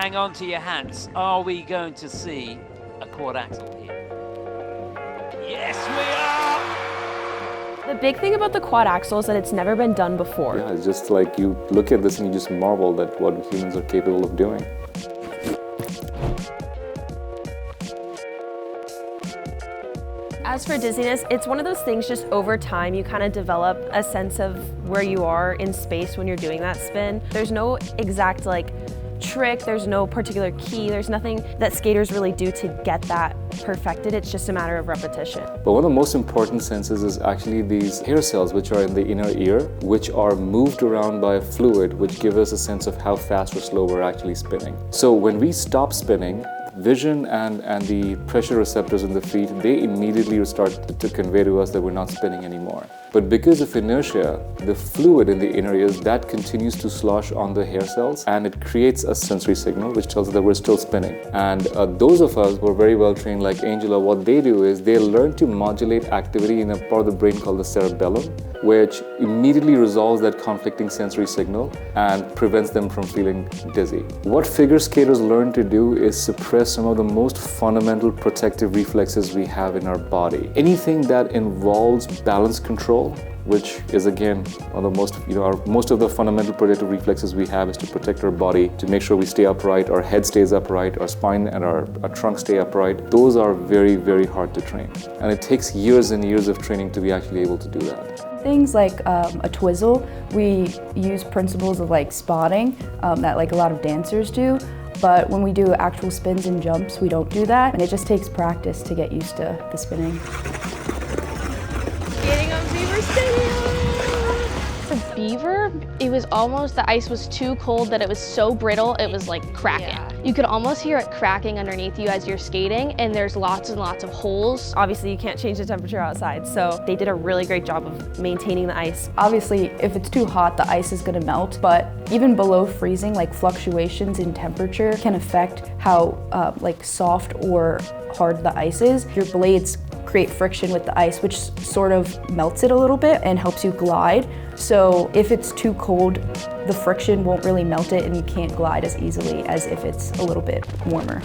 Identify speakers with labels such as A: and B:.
A: hang on to your hats. Are we going to see a quad axel here? Yes, we are!
B: The big thing about the quad axel is that it's never been done before.
C: Yeah, it's just like you look at this and you just marvel at what humans are capable of doing.
B: As for dizziness, it's one of those things just over time you kind of develop a sense of where you are in space when you're doing that spin. There's no exact trick, there's no particular key, there's nothing that skaters really do to get that perfected. It's just a matter of repetition.
C: But one of the most important senses is actually these hair cells which are in the inner ear, which are moved around by a fluid which give us a sense of how fast or slow we're actually spinning. So when we stop spinning, vision and the pressure receptors in the feet, they immediately start to convey to us that we're not spinning anymore. But because of inertia, the fluid in the inner ears, that continues to slosh on the hair cells and it creates a sensory signal which tells us that we're still spinning. And those of us who are very well trained like Angela, what they do is they learn to modulate activity in a part of the brain called the cerebellum, which immediately resolves that conflicting sensory signal and prevents them from feeling dizzy. What figure skaters learn to do is suppress some of the most fundamental protective reflexes we have in our body. Anything that involves balance control, which is again one of the most of the fundamental protective reflexes we have is to protect our body, to make sure we stay upright, our head stays upright, our spine and our trunk stay upright. Those are very, very hard to train. And it takes years and years of training to be actually able to do that.
D: Things like a twizzle, we use principles of spotting that a lot of dancers do. But when we do actual spins and jumps, we don't do that. And it just takes practice to get used to the spinning.
E: Getting on Beaver Stadium! For Beaver, it was almost, the ice was too cold that it was so brittle, it was cracking. Yeah. You could almost hear it cracking underneath you as you're skating, and there's lots and lots of holes.
B: Obviously, you can't change the temperature outside, so they did a really great job of maintaining the ice.
D: Obviously, if it's too hot, the ice is gonna melt, but even below freezing, fluctuations in temperature can affect how soft or hard the ice is. Your blades create friction with the ice, which sort of melts it a little bit and helps you glide. So if it's too cold, the friction won't really melt it and you can't glide as easily as if it's a little bit warmer.